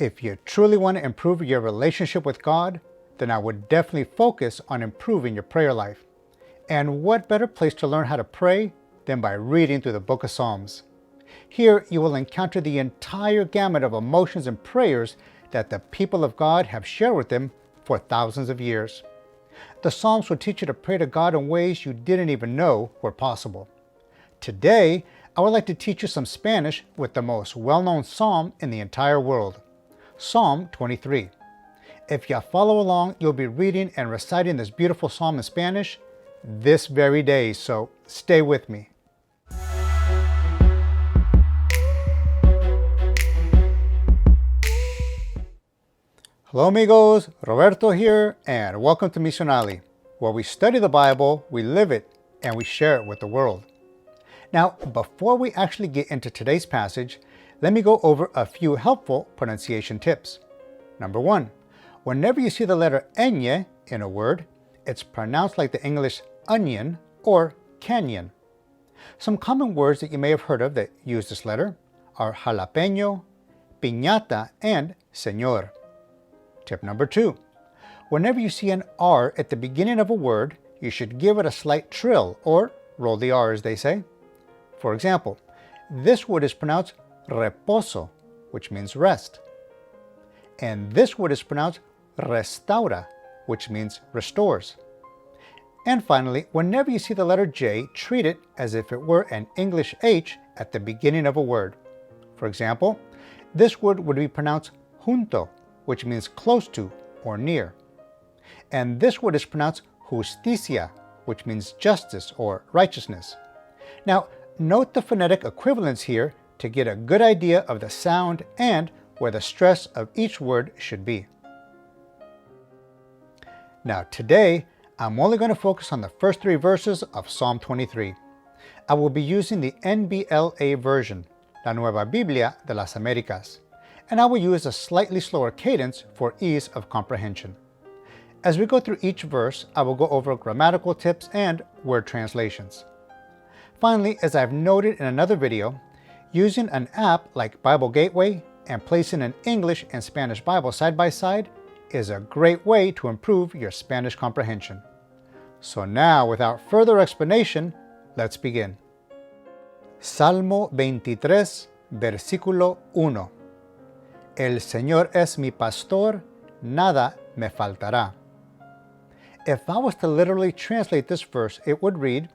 If you truly want to improve your relationship with God, then I would definitely focus on improving your prayer life. And what better place to learn how to pray than by reading through the book of Psalms? Here you will encounter the entire gamut of emotions and prayers that the people of God have shared with Him for thousands of years. The Psalms will teach you to pray to God in ways you didn't even know were possible. Today, I would like to teach you some Spanish with the most well-known psalm in the entire world, Psalm 23. If you follow along, you'll be reading and reciting this beautiful psalm in Spanish this very day, so stay with me. Hello amigos, Roberto here, and welcome to Misionali, where we study the Bible, we live it, and we share it with the world. Now, before we actually get into today's passage, let me go over a few helpful pronunciation tips. Number 1, whenever you see the letter ñ in a word, it's pronounced like the English onion or canyon. Some common words that you may have heard of that use this letter are jalapeño, piñata, and señor. Tip number 2, whenever you see an R at the beginning of a word, you should give it a slight trill or roll the R as they say. For example, this word is pronounced reposo, which means rest. And this word is pronounced restaura, which means restores. And finally, whenever you see the letter J, treat it as if it were an English H at the beginning of a word. For example, this word would be pronounced junto, which means close to or near. And this word is pronounced justicia, which means justice or righteousness. Now, note the phonetic equivalence here to get a good idea of the sound and where the stress of each word should be. Now today, I'm only going to focus on the first 3 verses of Psalm 23. I will be using the NBLA version, La Nueva Biblia de las Américas, and I will use a slightly slower cadence for ease of comprehension. As we go through each verse, I will go over grammatical tips and word translations. Finally, as I've noted in another video, using an app like Bible Gateway and placing an English and Spanish Bible side by side is a great way to improve your Spanish comprehension. So now, without further explanation, let's begin. Salmo 23, versículo 1. El Señor es mi pastor, nada me faltará. If I was to literally translate this verse, it would read,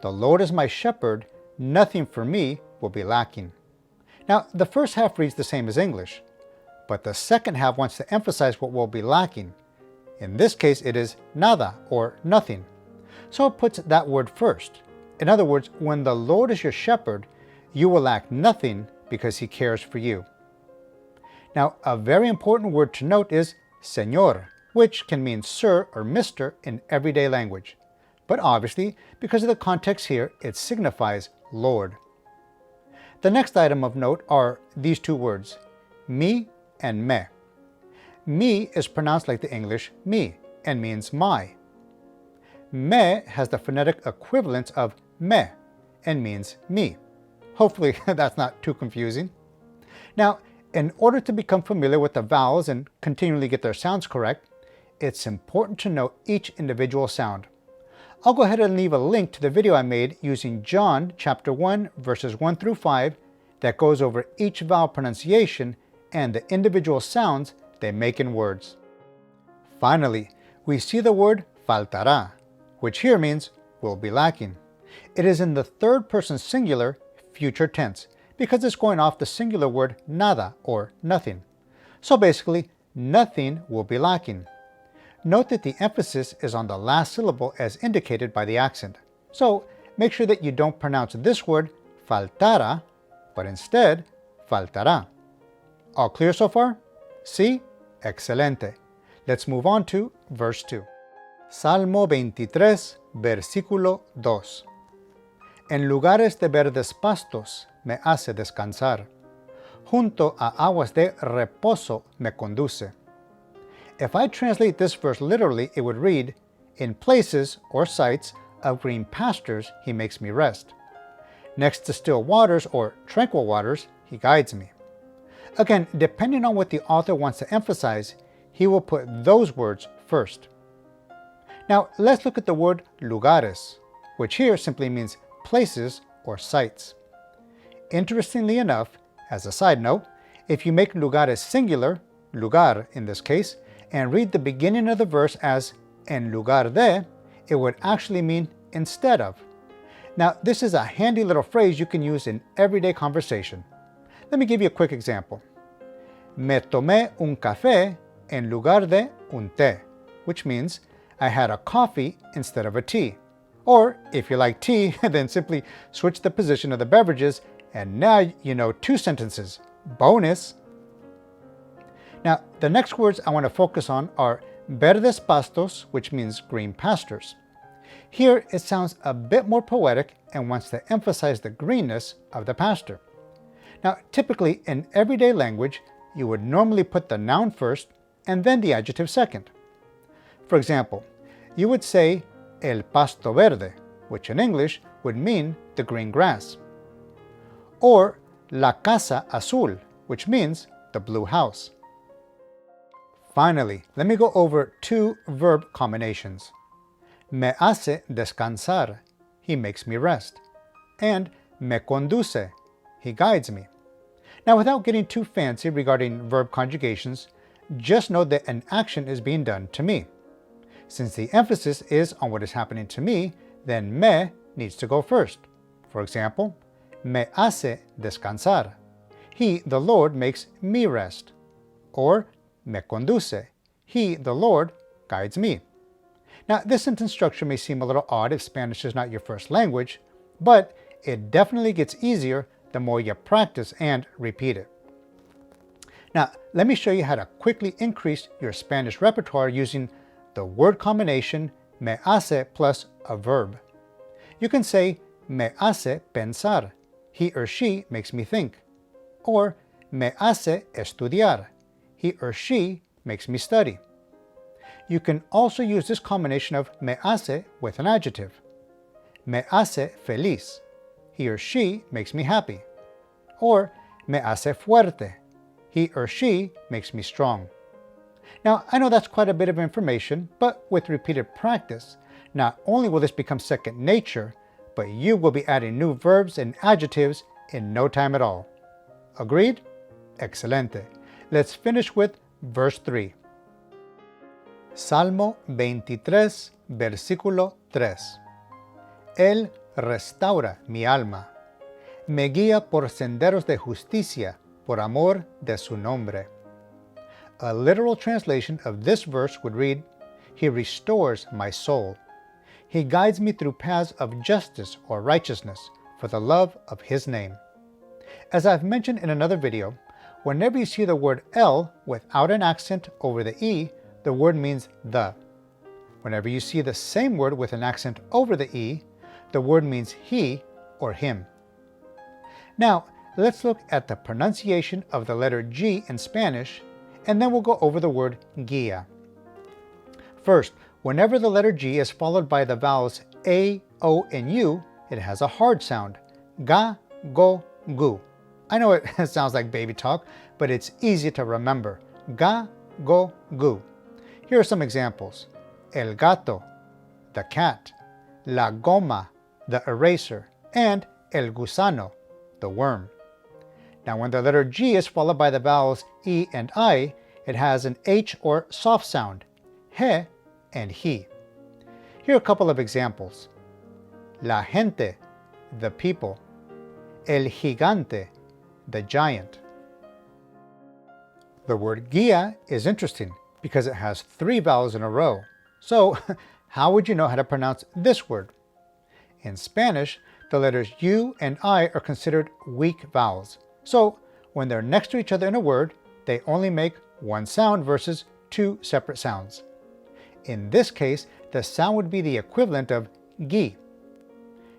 The Lord is my shepherd, nothing for me will be lacking. Now, the first half reads the same as English, but the second half wants to emphasize what will be lacking. In this case, it is nada, or nothing. So it puts that word first. In other words, when the Lord is your shepherd, you will lack nothing because He cares for you. Now, a very important word to note is Señor, which can mean sir or mister in everyday language. But obviously, because of the context here, it signifies Lord. The next item of note are these 2 words, mi and me. Mi is pronounced like the English me and means my. Me has the phonetic equivalence of me and means me. Hopefully that's not too confusing. Now, in order to become familiar with the vowels and continually get their sounds correct, it's important to note each individual sound. I'll go ahead and leave a link to the video I made using John chapter 1 verses 1 through 5 that goes over each vowel pronunciation and the individual sounds they make in words. Finally, we see the word faltará, which here means will be lacking. It is in the 3rd person singular future tense because it's going off the singular word nada or nothing. So basically, nothing will be lacking. Note that the emphasis is on the last syllable as indicated by the accent. So make sure that you don't pronounce this word faltara, but instead faltará. All clear so far? Sí? Excelente. Let's move on to verse 2. Salmo 23, versículo 2. En lugares de verdes pastos me hace descansar. Junto a aguas de reposo me conduce. If I translate this verse literally, it would read, In places or sites of green pastures He makes me rest. Next to still waters or tranquil waters, He guides me. Again, depending on what the author wants to emphasize, he will put those words first. Now, let's look at the word lugares, which here simply means places or sites. Interestingly enough, as a side note, if you make lugares singular, lugar in this case, and read the beginning of the verse as en lugar de, it would actually mean instead of. Now, this is a handy little phrase you can use in everyday conversation. Let me give you a quick example. Me tomé un café en lugar de un té, which means I had a coffee instead of a tea. Or, if you like tea, then simply switch the position of the beverages, and now you know 2 sentences. Bonus! Now, the next words I want to focus on are verdes pastos, which means green pastures. Here, it sounds a bit more poetic and wants to emphasize the greenness of the pasture. Now, typically, in everyday language, you would normally put the noun first and then the adjective second. For example, you would say el pasto verde, which in English would mean the green grass. Or la casa azul, which means the blue house. Finally, let me go over 2 verb combinations. Me hace descansar, he makes me rest. And me conduce, he guides me. Now, without getting too fancy regarding verb conjugations, just know that an action is being done to me. Since the emphasis is on what is happening to me, then me needs to go first. For example, me hace descansar. He, the Lord, makes me rest. Or me conduce. He, the Lord, guides me. Now, this sentence structure may seem a little odd if Spanish is not your first language, but it definitely gets easier the more you practice and repeat it. Now, let me show you how to quickly increase your Spanish repertoire using the word combination me hace plus a verb. You can say me hace pensar. He or she makes me think. Or me hace estudiar. He or she makes me study. You can also use this combination of me hace with an adjective. Me hace feliz. He or she makes me happy. Or me hace fuerte. He or she makes me strong. Now, I know that's quite a bit of information, but with repeated practice, not only will this become second nature, but you will be adding new verbs and adjectives in no time at all. Agreed? Excelente. Let's finish with verse 3. Salmo 23, versículo 3. Él restaura mi alma. Me guía por senderos de justicia, por amor de su nombre. A literal translation of this verse would read, He restores my soul. He guides me through paths of justice or righteousness for the love of His name. As I've mentioned in another video, whenever you see the word el without an accent over the e, the word means the. Whenever you see the same word with an accent over the e, the word means he or him. Now, let's look at the pronunciation of the letter G in Spanish, and then we'll go over the word guía. First, whenever the letter G is followed by the vowels A, O, and U, it has a hard sound. Ga, go, gu. I know it sounds like baby talk, but it's easy to remember. Ga, go, gu. Here are some examples. El gato, the cat. La goma, the eraser. And el gusano, the worm. Now, when the letter G is followed by the vowels E and I, it has an H or soft sound, he and he. Here are a couple of examples. La gente, the people. El gigante, the giant. The word guía is interesting because it has 3 vowels in a row. So, how would you know how to pronounce this word? In Spanish, the letters U and I are considered weak vowels. So, when they're next to each other in a word, they only make one sound versus 2 separate sounds. In this case, the sound would be the equivalent of gi.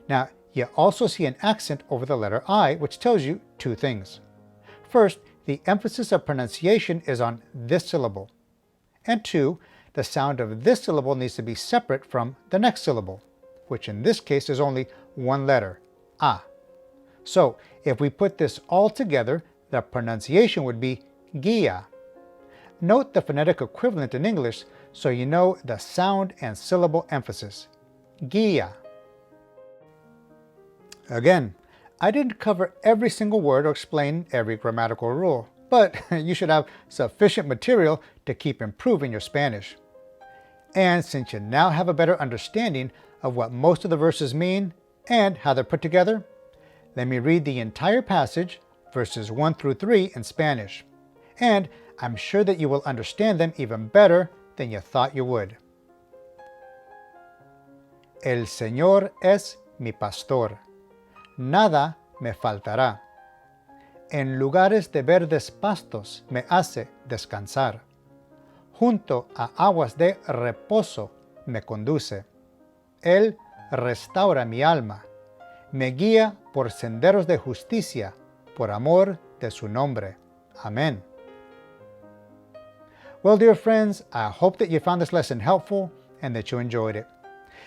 Now, you also see an accent over the letter I, which tells you 2 things. First, the emphasis of pronunciation is on this syllable. And 2, the sound of this syllable needs to be separate from the next syllable, which in this case is only one letter, a. So, if we put this all together, the pronunciation would be guía. Note the phonetic equivalent in English so you know the sound and syllable emphasis. Guía. Again, I didn't cover every single word or explain every grammatical rule, but you should have sufficient material to keep improving your Spanish. And since you now have a better understanding of what most of the verses mean and how they're put together, let me read the entire passage, verses 1 through 3 in Spanish. And I'm sure that you will understand them even better than you thought you would. El Señor es mi pastor. Nada me faltará. En lugares de verdes pastos me hace descansar. Junto a aguas de reposo me conduce. Él restaura mi alma. Me guía por senderos de justicia, por amor de su nombre. Amén. Well, dear friends, I hope that you found this lesson helpful and that you enjoyed it.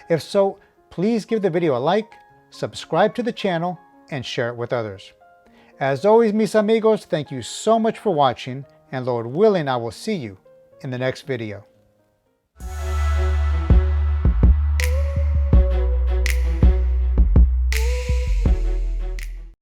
If so, please give the video a like, subscribe to the channel, and share it with others. As always, mis amigos, thank you so much for watching, and Lord willing, I will see you in the next video.